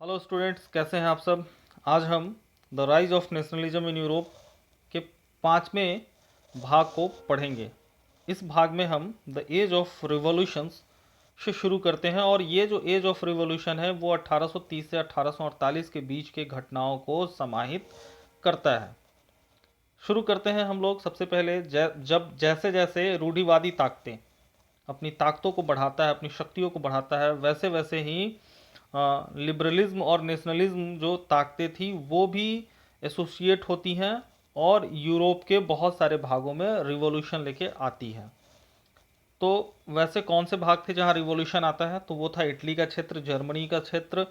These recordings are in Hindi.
हेलो स्टूडेंट्स, कैसे हैं आप सब। आज हम the rise of nationalism in Europe के पाँचवें भाग को पढ़ेंगे। इस भाग में हम द एज ऑफ रिवॉल्यूशंस से शुरू करते हैं और ये जो एज ऑफ रिवॉल्यूशन है वो 1830 से 1848 के बीच के घटनाओं को समाहित करता है। शुरू करते हैं हम लोग सबसे पहले जब जैसे जैसे रूढ़िवादी ताकतें अपनी ताकतों को बढ़ाता है, अपनी शक्तियों को बढ़ाता है, वैसे वैसे ही लिबरलिज्म और नेशनलिज्म जो ताकतें थी वो भी एसोसिएट होती हैं और यूरोप के बहुत सारे भागों में रिवॉल्यूशन लेके आती हैं। तो वैसे कौन से भाग थे जहां रिवॉल्यूशन आता है, तो वो था इटली का क्षेत्र, जर्मनी का क्षेत्र,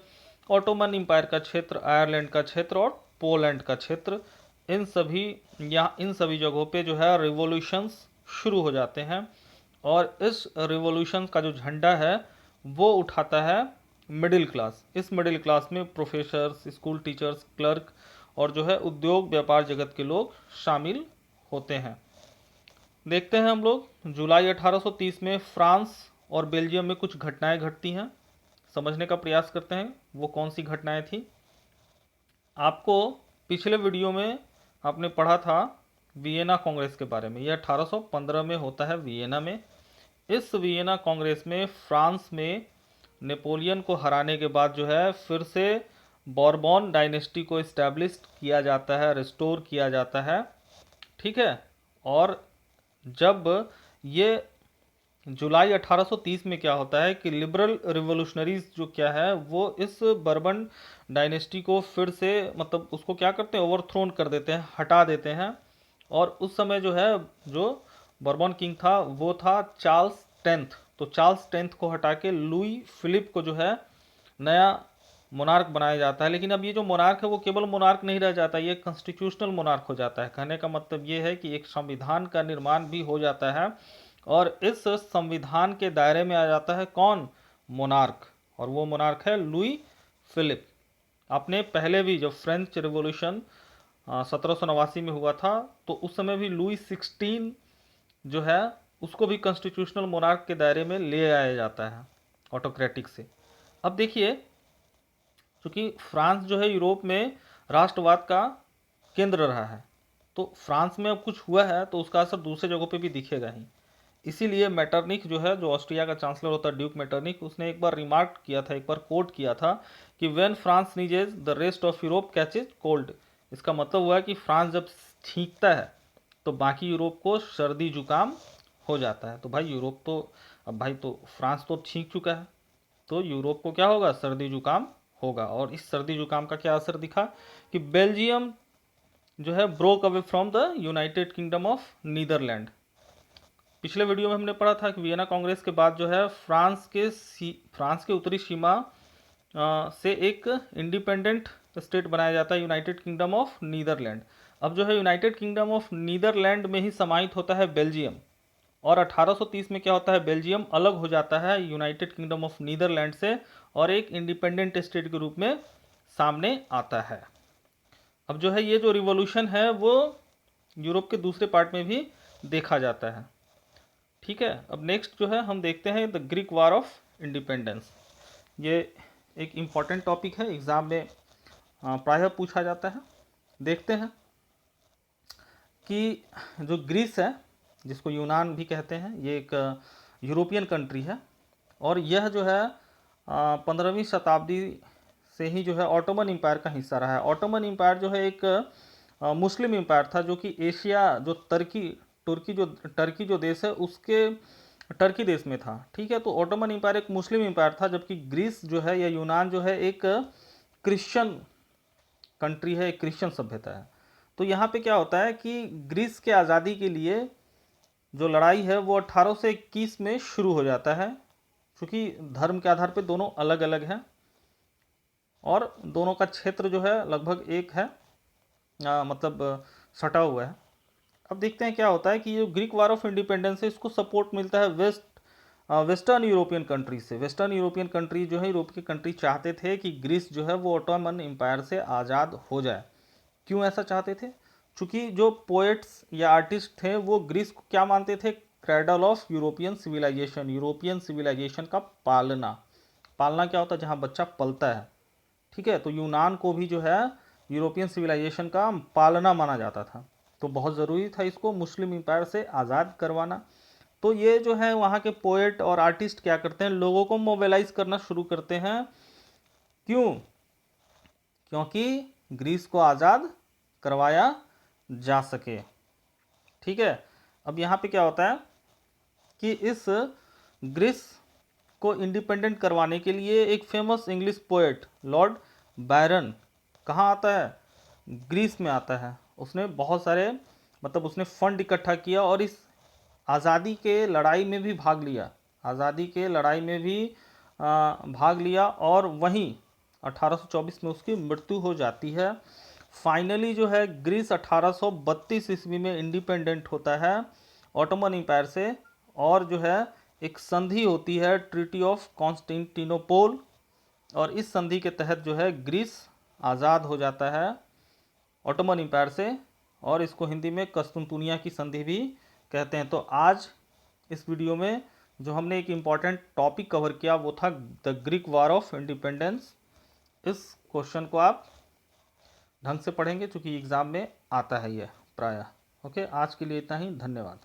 ऑटोमन एम्पायर का क्षेत्र, आयरलैंड का क्षेत्र और पोलैंड का क्षेत्र। इन सभी जगहों पे जो है रिवॉल्यूशंस शुरू हो जाते हैं और इस रिवॉल्यूशन का जो झंडा है वो उठाता है मिडिल क्लास। इस मिडिल क्लास में प्रोफेसर्स, स्कूल टीचर्स, क्लर्क और जो है उद्योग व्यापार जगत के लोग शामिल होते हैं। देखते हैं हम लोग जुलाई 1830 में फ्रांस और बेल्जियम में कुछ घटनाएं घटती हैं। समझने का प्रयास करते हैं वो कौन सी घटनाएं थी। आपको पिछले वीडियो में आपने पढ़ा था वियना कांग्रेस के बारे में। यह 1815 में होता है वियना में। इस वियना कांग्रेस में फ्रांस में नेपोलियन को हराने के बाद जो है फिर से बॉर्बन डायनेस्टी को इस्टेब्लिश किया जाता है, रिस्टोर किया जाता है। ठीक है। और जब ये जुलाई 1830 में क्या होता है कि लिबरल रिवोल्यूशनरीज जो क्या है वो इस बर्बन डायनेस्टी को फिर से मतलब उसको क्या करते हैं, ओवरथ्रोन कर देते हैं, हटा देते हैं। और उस समय जो है जो बर्बन किंग था वो था चार्ल्स टेंथ। तो चार्ल्स टेंथ को हटा के लुई फिलिप को जो है नया मोनार्क बनाया जाता है। लेकिन अब ये जो मोनार्क है वो केवल मोनार्क नहीं रह जाता, ये कॉन्स्टिट्यूशनल मोनार्क हो जाता है। कहने का मतलब ये है कि एक संविधान का निर्माण भी हो जाता है और इस संविधान के दायरे में आ जाता है कौन, मोनार्क। और वो मोनार्क है लुई फिलिप। आपने पहले भी जब फ्रेंच रिवॉल्यूशन 1789 में हुआ था तो उस समय भी लुई 16 जो है उसको भी कॉन्स्टिट्यूशनल मोनार्क के दायरे में ले आया जाता है ऑटोक्रेटिक से। अब देखिए, क्योंकि फ्रांस जो है यूरोप में राष्ट्रवाद का केंद्र रहा है, तो फ्रांस में अब कुछ हुआ है तो उसका असर दूसरे जगहों पे भी दिखेगा ही। इसीलिए मेटरनिक जो है, जो ऑस्ट्रिया का चांसलर होता है ड्यूक मेटरनिक, उसने एक बार रिमार्क किया था, एक बार कोट किया था कि when France sneezes the rest of Europe catches cold. इसका मतलब हुआ है कि फ्रांस जब छींकता है तो बाकी यूरोप को सर्दी जुकाम हो जाता है। तो भाई यूरोप तो अब भाई तो फ्रांस तो छींक चुका है तो यूरोप को क्या होगा, सर्दी जुकाम होगा। और इस सर्दी जुकाम का क्या असर दिखा कि बेल्जियम जो है broke away from the United Kingdom of Netherland. पिछले वीडियो में हमने पढ़ा था कि वियना कांग्रेस के बाद जो है फ्रांस के उत्तरी सीमा से एक इंडिपेंडेंट स्टेट बनाया जाता है, यूनाइटेड किंगडम ऑफ नीदरलैंड। अब जो है यूनाइटेड किंगडम ऑफ नीदरलैंड में ही समाहित होता है बेल्जियम। और 1830 में क्या होता है, बेल्जियम अलग हो जाता है यूनाइटेड किंगडम ऑफ नीदरलैंड से और एक इंडिपेंडेंट स्टेट के रूप में सामने आता है। अब जो है ये जो रिवॉल्यूशन है वो यूरोप के दूसरे पार्ट में भी देखा जाता है। ठीक है। अब नेक्स्ट जो है हम देखते हैं the Greek war of independence. ये एक इम्पॉर्टेंट टॉपिक है, एग्ज़ाम में प्रायः पूछा जाता है। देखते हैं कि जो ग्रीस है, जिसको यूनान भी कहते हैं, ये एक यूरोपियन कंट्री है और यह जो है 15वीं शताब्दी से ही जो है ऑटोमन एम्पायर का हिस्सा रहा है। ऑटोमन एम्पायर जो है एक मुस्लिम एम्पायर था जो कि एशिया, जो टर्की जो देश है उसके टर्की देश में था। ठीक है। तो ऑटोमन एम्पायर एक मुस्लिम एम्पायर था, जबकि ग्रीस जो है या यूनान जो है एक क्रिश्चियन कंट्री है, एक क्रिश्चियन सभ्यता है। तो यहाँ पे क्या होता है कि ग्रीस के आज़ादी के लिए जो लड़ाई है वो 1821 में शुरू हो जाता है, क्योंकि धर्म के आधार पे दोनों अलग अलग हैं और दोनों का क्षेत्र जो है लगभग एक है, मतलब सटा हुआ है। अब देखते हैं क्या होता है कि जो ग्रीक वार ऑफ इंडिपेंडेंस है इसको सपोर्ट मिलता है वेस्टर्न यूरोपियन कंट्री से। वेस्टर्न यूरोपियन कंट्री जो है, यूरोप की कंट्री चाहते थे कि ग्रीस जो है वो ऑटोमन एम्पायर से आज़ाद हो जाए। क्यों ऐसा चाहते थे? चूँकि जो पोएट्स या आर्टिस्ट थे वो ग्रीस को क्या मानते थे, cradle of European civilization, European civilization का पालना। पालना क्या होता है, जहाँ बच्चा पलता है। ठीक है, तो यूनान को भी जो है यूरोपियन सिविलाइजेशन का पालना माना जाता था, तो बहुत ज़रूरी था इसको मुस्लिम एम्पायर से आज़ाद करवाना। तो ये जो है वहाँ के पोएट और आर्टिस्ट क्या करते हैं, लोगों को मोबिलाइज करना शुरू करते हैं। क्यों? क्योंकि ग्रीस को आज़ाद करवाया जा सके। ठीक है, अब यहाँ पे क्या होता है कि इस ग्रीस को इंडिपेंडेंट करवाने के लिए एक famous English poet Lord Byron कहाँ आता है, ग्रीस में आता है। उसने बहुत सारे मतलब उसने फंड इकट्ठा किया और इस आज़ादी के लड़ाई में भी भाग लिया, आज़ादी के लड़ाई में भी भाग लिया, और वहीं 1824 में उसकी मृत्यु हो जाती है। फाइनली जो है ग्रीस 1832 ईस्वी में इंडिपेंडेंट होता है ऑटोमन एम्पायर से, और जो है एक संधि होती है ट्रीटी ऑफ कॉन्स्टेंटिनोपोल, और इस संधि के तहत जो है ग्रीस आज़ाद हो जाता है ऑटोमन एम्पायर से, और इसको हिंदी में कस्तुनतुनिया की संधि भी कहते हैं। तो आज इस वीडियो में जो हमने एक इम्पॉर्टेंट टॉपिक कवर किया वो था the Greek war of independence. इस क्वेश्चन को आप ढंग से पढ़ेंगे, चूँकि एग्ज़ाम में आता है यह प्रायः। ओके, आज के लिए इतना ही, धन्यवाद।